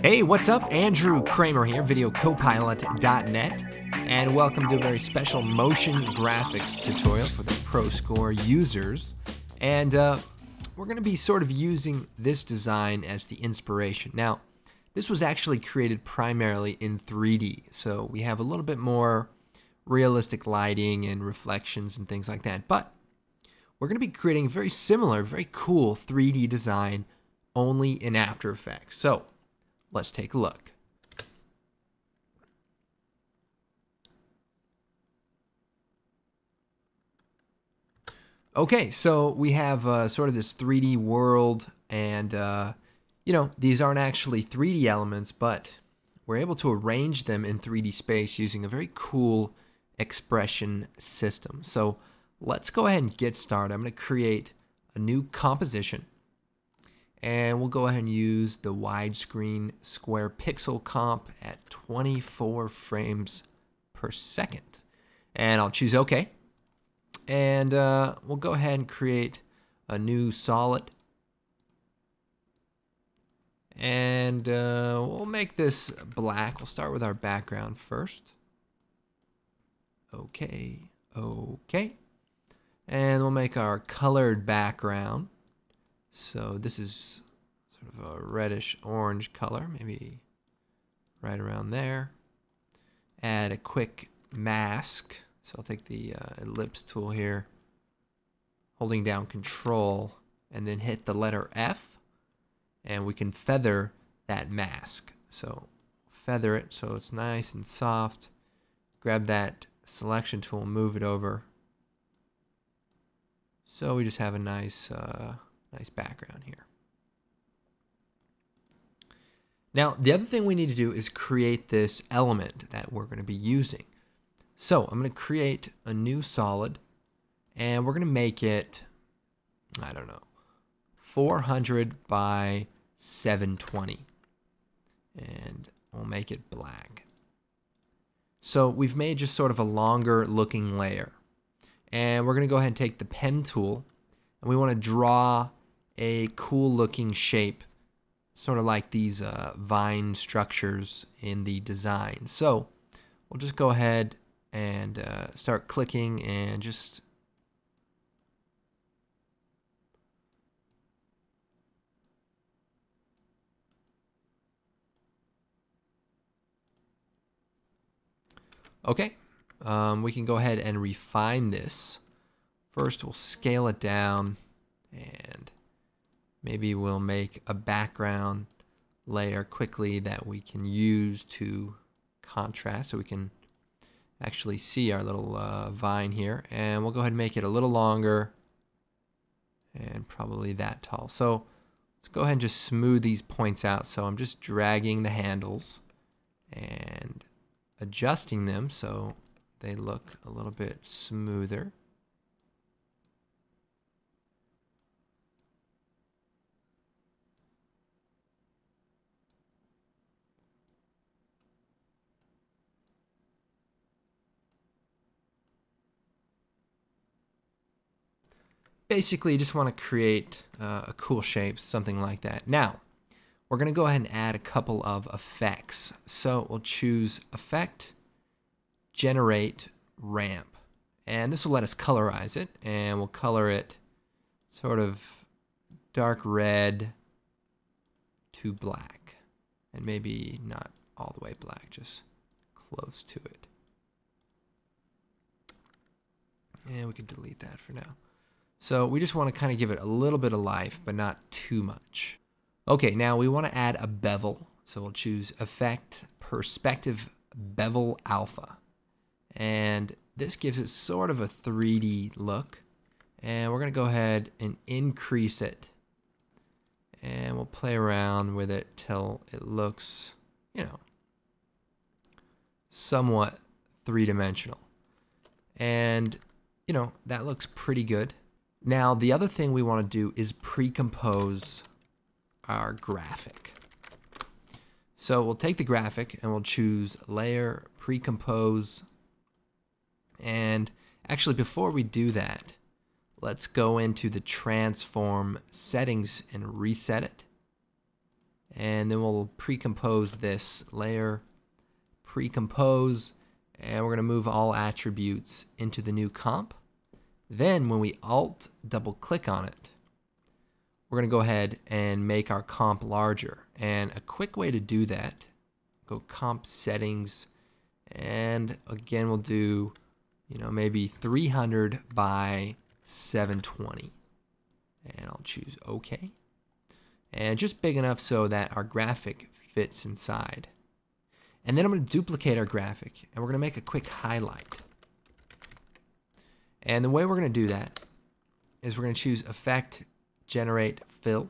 Hey, what's up? Andrew Kramer here, videocopilot.net, and welcome to a very special motion graphics tutorial for the ProScore users. And we're going to be sort of using this design as the inspiration. Now, this was actually created primarily in 3D, so we have a little bit more realistic lighting and reflections and things like that. But we're going to be creating a very similar, very cool 3D design only in After Effects. So let's take a look. Okay, so we have sort of this 3D world, and these aren't actually 3D elements, but we're able to arrange them in 3D space using a very cool expression system. So let's go ahead and get started. I'm going to create a new composition, and we'll go ahead and use the widescreen square pixel comp at 24 frames per second. And I'll choose OK. And we'll go ahead and create a new solid. And we'll make this black. We'll start with our background first. OK, OK. And we'll make our colored background. So this is sort of a reddish orange color, maybe right around there. Add a quick mask. So I'll take the ellipse tool here, holding down Control, and then hit the letter F, and we can feather that mask. So feather it so it's nice and soft. Grab that selection tool, move it over. So we just have a nice background here. Now, the other thing we need to do is create this element that we're going to be using. So I'm going to create a new solid, and we're going to make it, 400 by 720. And we'll make it black. So we've made just sort of a longer looking layer. And we're going to go ahead and take the pen tool, and we want to draw a cool looking shape, sort of like these vine structures in the design. So we'll just go ahead and start clicking and just okay. We can go ahead and refine this. First, we'll scale it down, and maybe we'll make a background layer quickly that we can use to contrast, so we can actually see our little vine here. And we'll go ahead and make it a little longer and probably that tall. So let's go ahead and just smooth these points out. So I'm just dragging the handles and adjusting them so they look a little bit smoother. Basically, you just want to create a cool shape, something like that. Now, we're going to go ahead and add a couple of effects. So we'll choose Effect, Generate Ramp. And this will let us colorize it. And we'll color it sort of dark red to black. And maybe not all the way black, just close to it. And we can delete that for now. So we just want to kind of give it a little bit of life, but not too much. Okay, now we want to add a bevel. So we'll choose Effect, Perspective, Bevel Alpha. And this gives it sort of a 3D look. And we're going to go ahead and increase it. And we'll play around with it till it looks, somewhat three-dimensional. And, that looks pretty good. Now, the other thing we want to do is pre-compose our graphic. So we'll take the graphic and we'll choose Layer, Pre-compose. And actually, before we do that, let's go into the transform settings and reset it. And then we'll pre-compose this layer, pre-compose, and we're going to move all attributes into the new comp. Then when we Alt double click on it, we're going to go ahead and make our comp larger. And a quick way to do that, go comp settings, and again we'll do, maybe 300 by 720. And I'll choose OK. And just big enough so that our graphic fits inside. And then I'm going to duplicate our graphic, and we're going to make a quick highlight. And the way we're going to do that is we're going to choose Effect, Generate, Fill.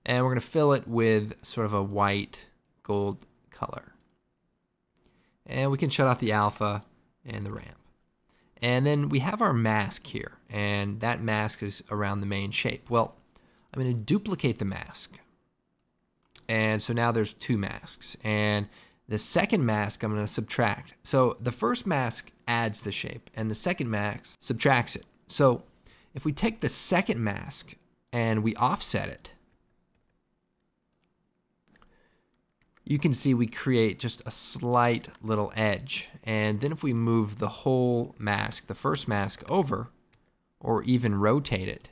And we're going to fill it with sort of a white gold color. And we can shut off the alpha and the ramp. And then we have our mask here, and that mask is around the main shape. Well, I'm going to duplicate the mask. And so now there's two masks. And the second mask I'm going to subtract. So the first mask adds the shape, and the second mask subtracts it. So if we take the second mask and we offset it, you can see we create just a slight little edge. And then if we move the whole mask, the first mask, over, or even rotate it,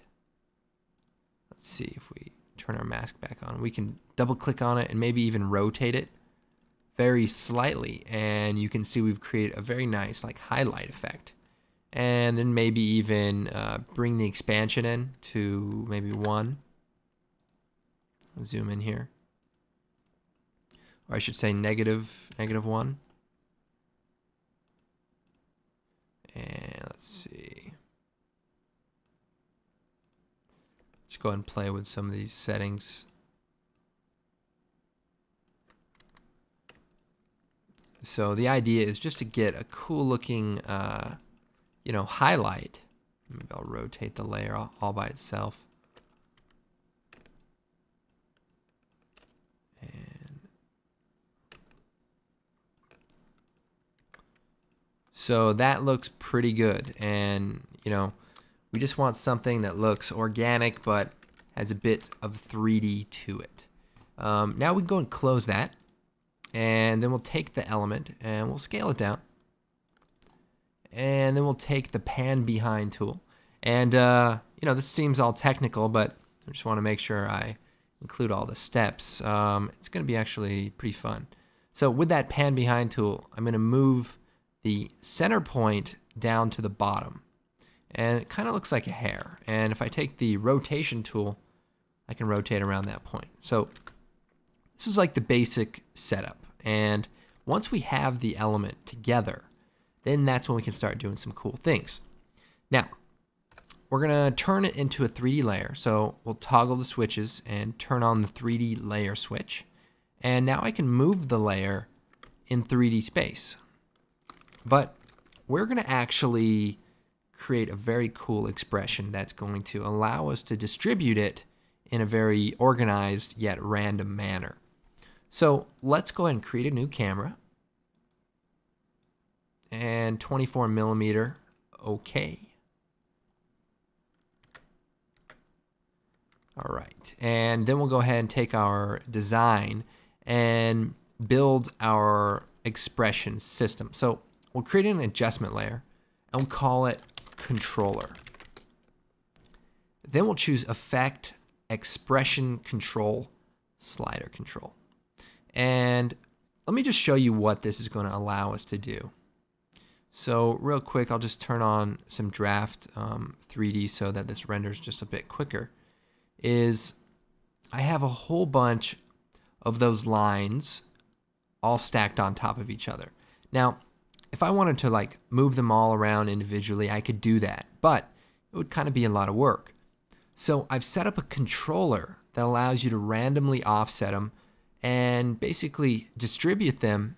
let's see if we turn our mask back on, we can double click on it and maybe even rotate it very slightly, and you can see we've created a very nice highlight effect. And then maybe even bring the expansion in to maybe 1. Zoom in here. Or I should say -1. And let's see. Let's go ahead and play with some of these settings. So the idea is just to get a cool looking, highlight. Maybe I'll rotate the layer all by itself. So that looks pretty good, and we just want something that looks organic but has a bit of 3D to it. Now we can go and close that, and then we'll take the element and we'll scale it down, and then we'll take the pan behind tool. And this seems all technical, but I just want to make sure I include all the steps. It's going to be actually pretty fun. So with that pan behind tool, I'm going to move the center point down to the bottom, and it kind of looks like a hair. And if I take the rotation tool, I can rotate around that point. So this is like the basic setup, and once we have the element together, then that's when we can start doing some cool things. Now we're gonna turn it into a 3D layer, so we'll toggle the switches and turn on the 3D layer switch, and now I can move the layer in 3D space. But we're going to actually create a very cool expression that's going to allow us to distribute it in a very organized yet random manner. So let's go ahead and create a new camera. And 24mm, OK. All right, and then we'll go ahead and take our design and build our expression system. So we'll create an adjustment layer, and we'll call it controller. Then we'll choose Effect, Expression Control, Slider Control. And let me just show you what this is going to allow us to do. So real quick, I'll just turn on some draft 3D so that this renders just a bit quicker. I have a whole bunch of those lines all stacked on top of each other. Now, if I wanted to move them all around individually, I could do that, but it would kind of be a lot of work. So I've set up a controller that allows you to randomly offset them and basically distribute them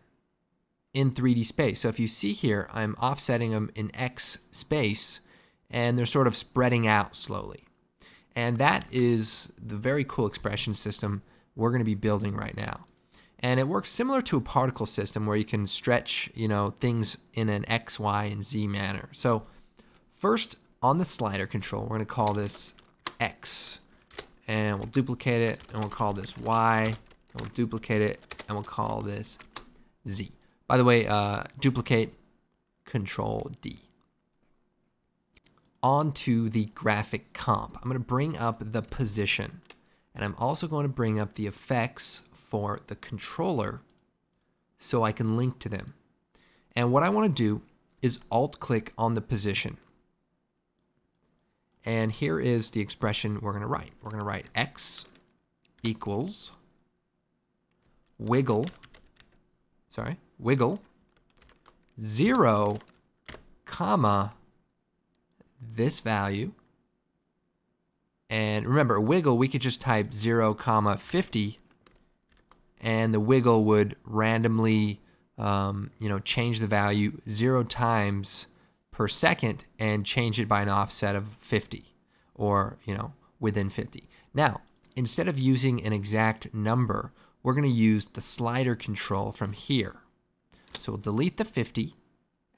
in 3D space. So if you see here, I'm offsetting them in X space, and they're sort of spreading out slowly. And that is the very cool expression system we're going to be building right now. And it works similar to a particle system where you can stretch, things in an X, Y, and Z manner. So first, on the slider control, we're going to call this X. and we'll duplicate it, and we'll call this Y, and we'll duplicate it, and we'll call this Z. By the way, duplicate, Control D. On to the graphic comp. I'm going to bring up the position, and I'm also going to bring up the effects for the controller so I can link to them. And what I want to do is alt-click on the position. And here is the expression we're going to write. We're going to write x equals wiggle 0, comma, this value. And remember, wiggle, we could just type 0, comma, 50, and the wiggle would randomly change the value 0 times per second and change it by an offset of 50, or within 50. Now, instead of using an exact number, we're going to use the slider control from here. So we'll delete the 50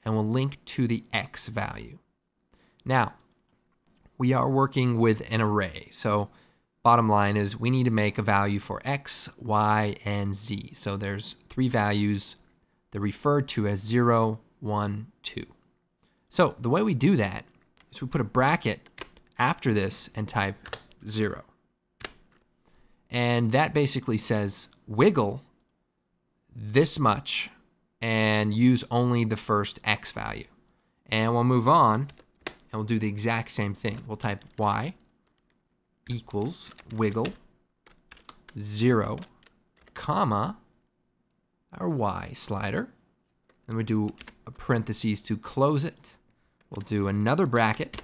and we'll link to the X value. Now, we are working with an array. So bottom line is we need to make a value for X, Y, and Z. So there's 3 values. They're referred to as 0, 1, 2. So the way we do that is we put a bracket after this and type 0. And that basically says wiggle this much and use only the first X value. And we'll move on and we'll do the exact same thing. We'll type Y equals wiggle 0, comma, our Y slider. And we do a parentheses to close it. We'll do another bracket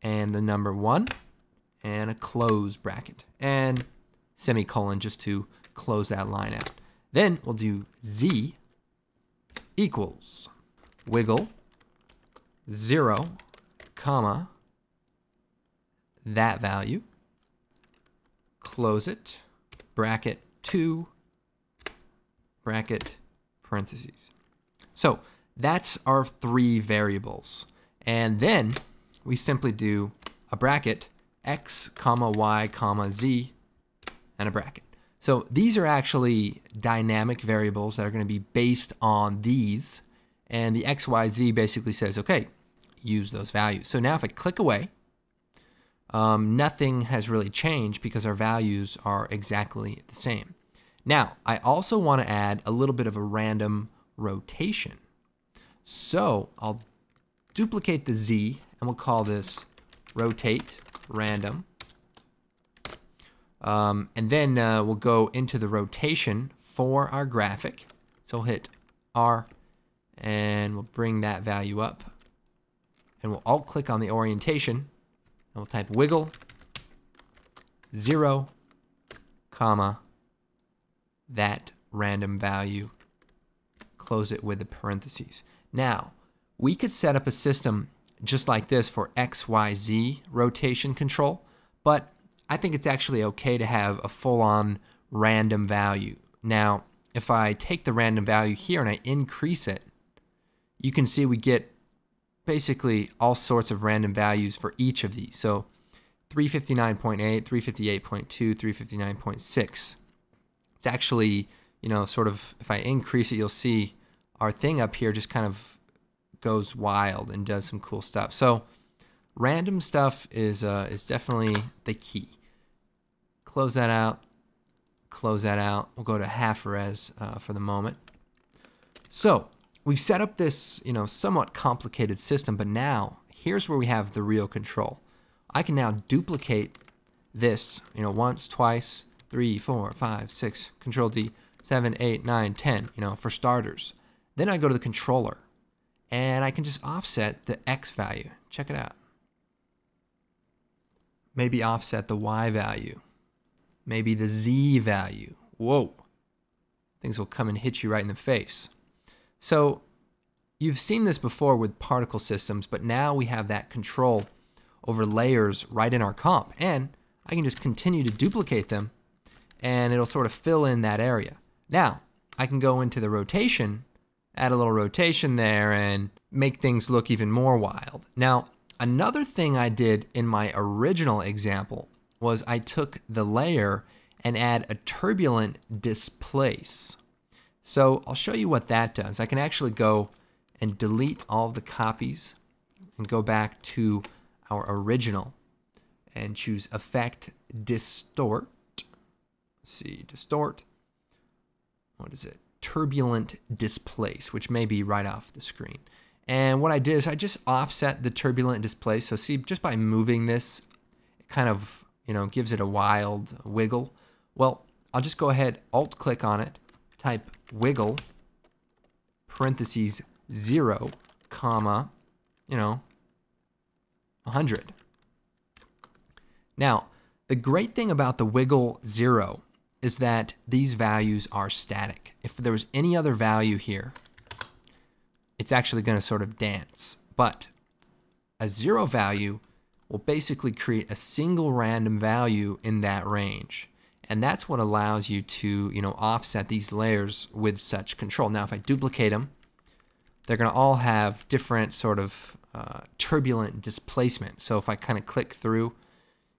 and the number 1 and a close bracket and semicolon just to close that line out. Then we'll do Z equals wiggle 0, comma, that value, close it, bracket 2, bracket, parentheses. So that's our 3 variables. And then we simply do a bracket, X, comma, Y, comma, Z, and a bracket. So these are actually dynamic variables that are going to be based on these. And the X, Y, Z basically says, okay, use those values. So now if I click away, nothing has really changed because our values are exactly the same. Now, I also want to add a little bit of a random rotation. So I'll duplicate the Z and we'll call this rotate random. And then we'll go into the rotation for our graphic. So we'll hit R and we'll bring that value up. And we'll alt click on the orientation and we'll type wiggle 0, comma, that random value, close it with the parentheses. Now, we could set up a system just like this for X, Y, Z rotation control, but I think it's actually okay to have a full-on random value. Now, if I take the random value here and I increase it, you can see we get basically all sorts of random values for each of these. So 359.8, 358.2, 359.6. It's actually, sort of, if I increase it, you'll see our thing up here just kind of goes wild and does some cool stuff. So random stuff is definitely the key. Close that out. Close that out. We'll go to half res for the moment. So we've set up this, somewhat complicated system, but now here's where we have the real control. I can now duplicate this, once, twice, 3, 4, 5, 6, Control D, 7, 8, 9, 10, for starters. Then I go to the controller and I can just offset the X value. Check it out. Maybe offset the Y value. Maybe the Z value. Whoa. Things will come and hit you right in the face. So you've seen this before with particle systems, but now we have that control over layers right in our comp. And I can just continue to duplicate them and it'll sort of fill in that area. Now, I can go into the rotation, add a little rotation there and make things look even more wild. Now, another thing I did in my original example was I took the layer and add a turbulent displace. So I'll show you what that does. I can actually go and delete all of the copies and go back to our original and choose Effect, Distort. Let's see, Distort. What is it? Turbulent Displace, which may be right off the screen. And what I did is I just offset the turbulent displace. So see, just by moving this, it kind of, gives it a wild wiggle. Well, I'll just go ahead, Alt-click on it, type wiggle, parentheses 0, comma, 100. Now, the great thing about the wiggle 0 is that these values are static. If there was any other value here, it's actually going to sort of dance. But a 0 value will basically create a single random value in that range. And that's what allows you to, offset these layers with such control. Now, if I duplicate them, they're going to all have different sort of turbulent displacement. So if I kind of click through,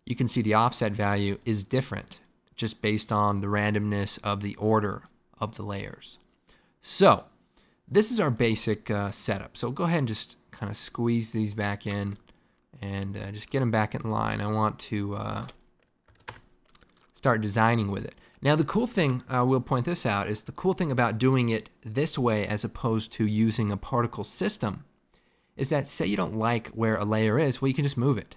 you can see the offset value is different just based on the randomness of the order of the layers. So this is our basic setup. So go ahead and just kind of squeeze these back in and just get them back in line. I want to start designing with it. Now the cool thing, we'll point this out, is the cool thing about doing it this way as opposed to using a particle system is that say you don't like where a layer is, well, you can just move it.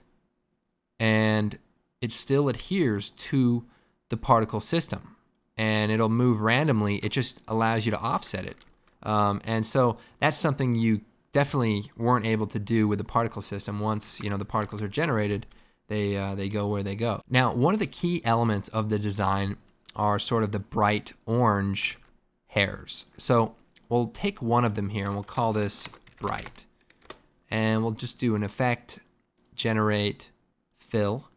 And it still adheres to the particle system. And it'll move randomly. It just allows you to offset it. And so that's something you definitely weren't able to do with the particle system. Once the particles are generated, they go where they go. Now, one of the key elements of the design are sort of the bright orange hairs. So we'll take one of them here and we'll call this bright. And we'll just do an effect, generate, fill,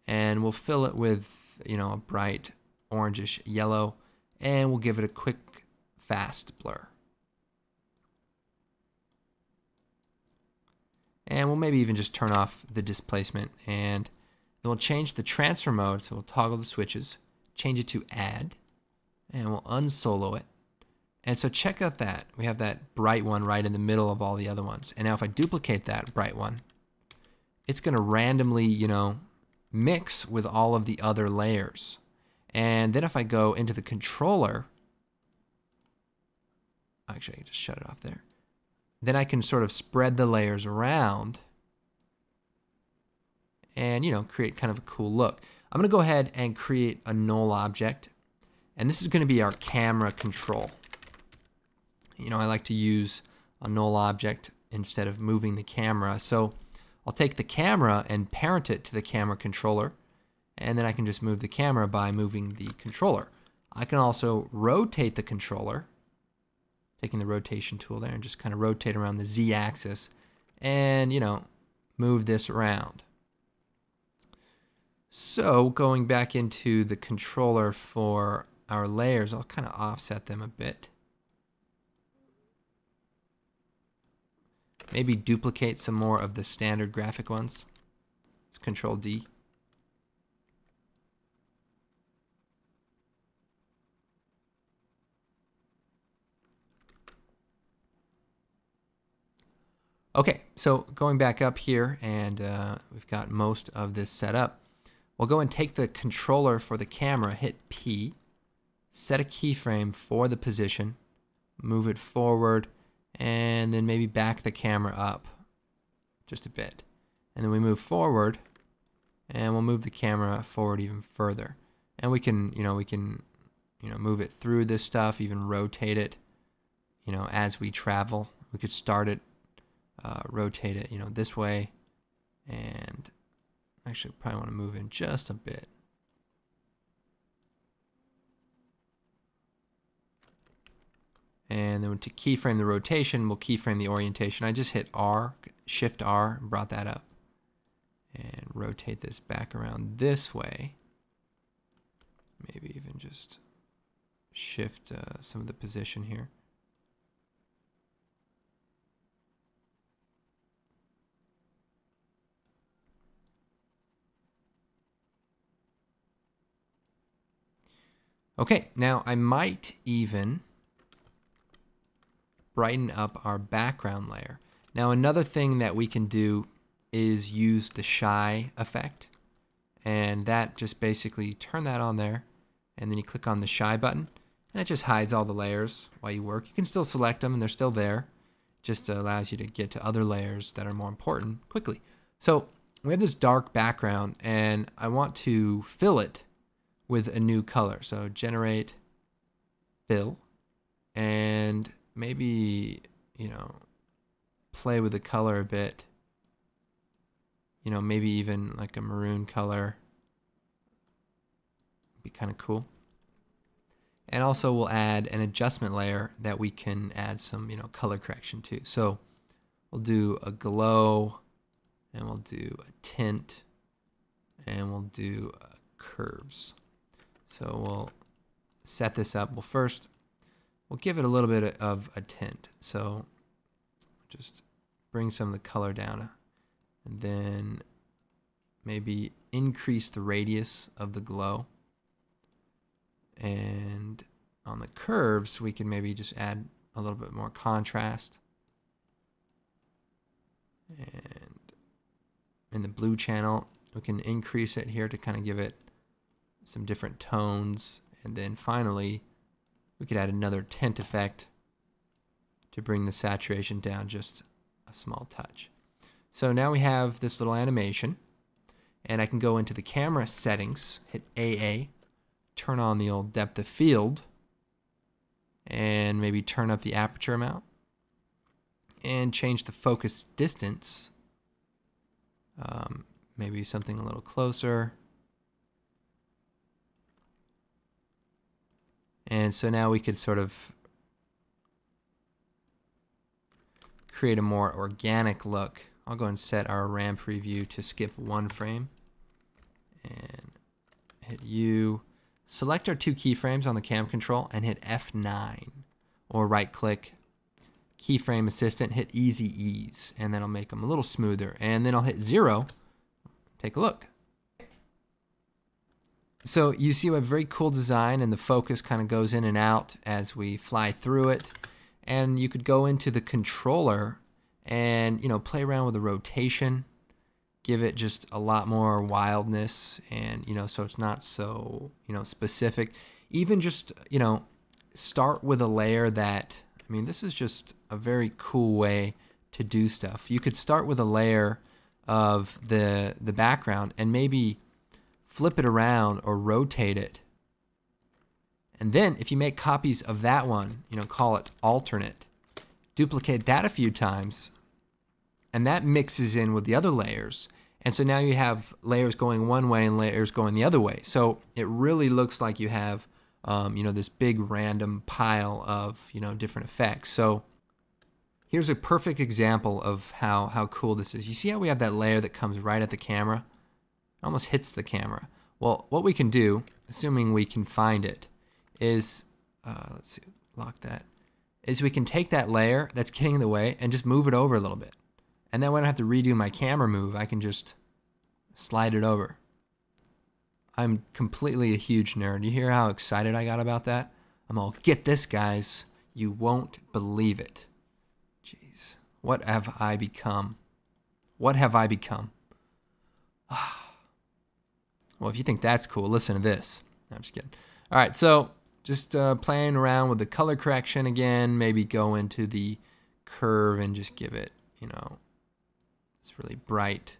and we'll fill it with a bright orangish yellow, and we'll give it a quick, fast blur. And we'll maybe even just turn off the displacement, and then we'll change the transfer mode. So we'll toggle the switches, change it to add, and we'll unsolo it. And so check out that. We have that bright one right in the middle of all the other ones. And now if I duplicate that bright one, it's going to randomly, mix with all of the other layers. And then if I go into the controller, actually I can just shut it off there. Then I can sort of spread the layers around and, create kind of a cool look. I'm going to go ahead and create a null object. And this is going to be our camera control. I like to use a null object instead of moving the camera. So I'll take the camera and parent it to the camera controller, and then I can just move the camera by moving the controller. I can also rotate the controller, taking the rotation tool there and just kind of rotate around the Z-axis and, move this around. So going back into the controller for our layers, I'll kind of offset them a bit. Maybe duplicate some more of the standard graphic ones. Let's Control D. Okay, so going back up here, and we've got most of this set up. We'll go and take the controller for the camera, hit P, set a keyframe for the position, move it forward, and then maybe back the camera up just a bit. And then we move forward, and we'll move the camera forward even further. And we can, move it through this stuff, even rotate it, as we travel. We could start it, rotate it, this way, and actually probably want to move in just a bit. And then to keyframe the rotation, we'll keyframe the orientation. I just hit R, Shift R, and brought that up. And rotate this back around this way. Maybe even just shift some of the position here. Okay, now I might even brighten up our background layer. Now another thing that we can do is use the shy effect, and that just basically turn that on there, and then you click on the shy button, and it just hides all the layers while you work. You can still select them and they're still there. Just allows you to get to other layers that are more important quickly. So we have this dark background and I want to fill it with a new color. So generate fill, and maybe, play with the color a bit. Maybe even like a maroon color. Be kind of cool. And also we'll add an adjustment layer that we can add some, color correction to. So we'll do a glow, and we'll do a tint, and we'll do curves. So we'll set this up. Well, first, we'll give it a little bit of a tint. So just bring some of the color down, and then maybe increase the radius of the glow. And on the curves, we can maybe just add a little bit more contrast. And in the blue channel, we can increase it here to kind of give it some different tones. And then finally, we could add another tint effect to bring the saturation down just a small touch. So now we have this little animation, and I can go into the camera settings, hit AA, turn on the old depth of field, and maybe turn up the aperture amount, and change the focus distance, maybe something a little closer. And so now we could sort of create a more organic look. I'll go and set our RAM preview to skip 1 frame, and hit U. Select our 2 keyframes on the cam control and hit F9, or right click, keyframe assistant, hit easy ease, and that'll make them a little smoother. And then I'll hit 0, take a look. So you see we have a very cool design, and the focus kind of goes in and out as we fly through it. And you could go into the controller and play around with the rotation, give it just a lot more wildness, and so it's not so specific. Even just start with a layer that, this is just a very cool way to do stuff. You could start with a layer of the background and maybe flip it around or rotate it, and then if you make copies of that one, call it alternate, duplicate that a few times, and that mixes in with the other layers. And so now you have layers going one way and layers going the other way. So it really looks like you have, this big random pile of, different effects. So here's a perfect example of how cool this is. You see how we have that layer that comes right at the camera? It almost hits the camera. Well, what we can do, assuming we can find it, is, let's see, lock that, is we can take that layer that's getting in the way and just move it over a little bit. And then when I have to redo my camera move, I can just slide it over. I'm completely a huge nerd. You hear how excited I got about that? I'm all, get this, guys. You won't believe it. Jeez, what have I become? What have I become? Well, if you think that's cool, listen to this. No, I'm just kidding. All right, so just playing around with the color correction again. Maybe go into the curve and just give it, it's really bright.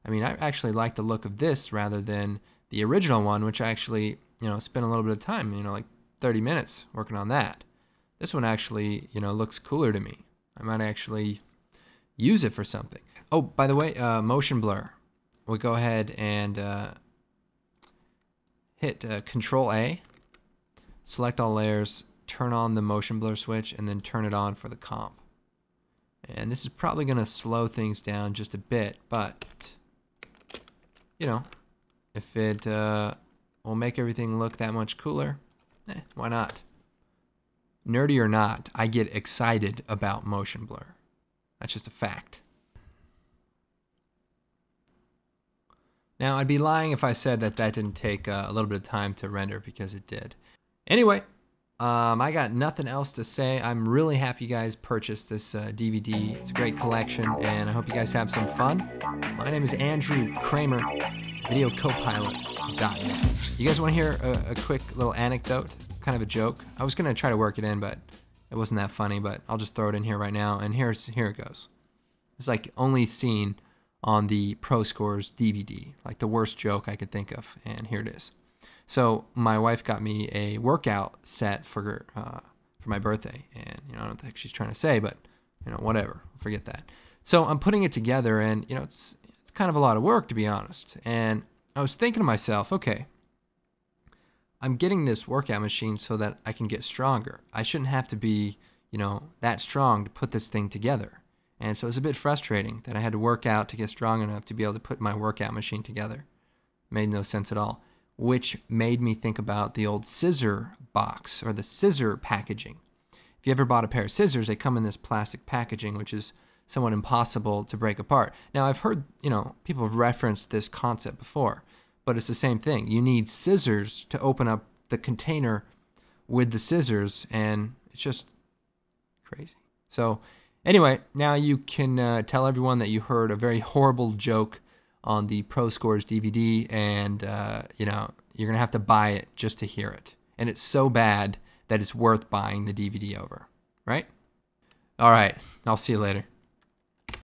I actually like the look of this rather than the original one, which I actually, spent a little bit of time, like 30 minutes working on that. This one actually, looks cooler to me. I might actually use it for something. Oh, by the way, motion blur. We'll go ahead and hit Control A, select all layers, turn on the motion blur switch, and then turn it on for the comp. And this is probably going to slow things down just a bit, but, if it will make everything look that much cooler, why not? Nerdy or not, I get excited about motion blur. That's just a fact. Now, I'd be lying if I said that didn't take a little bit of time to render, because it did. Anyway, I got nothing else to say. I'm really happy you guys purchased this DVD. It's a great collection, and I hope you guys have some fun. My name is Andrew Kramer, videocopilot.net. You guys want to hear a quick little anecdote, kind of a joke? I was going to try to work it in, but it wasn't that funny, but I'll just throw it in here right now, and here it goes. It's like only seen on the Pro Scores DVD, like the worst joke I could think of, and here it is. So my wife got me a workout set for my birthday, and I don't think she's trying to say, but whatever, forget that. So I'm putting it together, and it's kind of a lot of work, to be honest. And I was thinking to myself, okay, I'm getting this workout machine so that I can get stronger. I shouldn't have to be that strong to put this thing together. And so it was a bit frustrating that I had to work out to get strong enough to be able to put my workout machine together. Made no sense at all. Which made me think about the old scissor box or the scissor packaging. If you ever bought a pair of scissors, they come in this plastic packaging, which is somewhat impossible to break apart. Now, I've heard, people have referenced this concept before, but it's the same thing. You need scissors to open up the container with the scissors, and it's just crazy. So anyway, now you can tell everyone that you heard a very horrible joke on the Pro Scores DVD, and you're gonna have to buy it just to hear it. And it's so bad that it's worth buying the DVD over, right? All right, I'll see you later.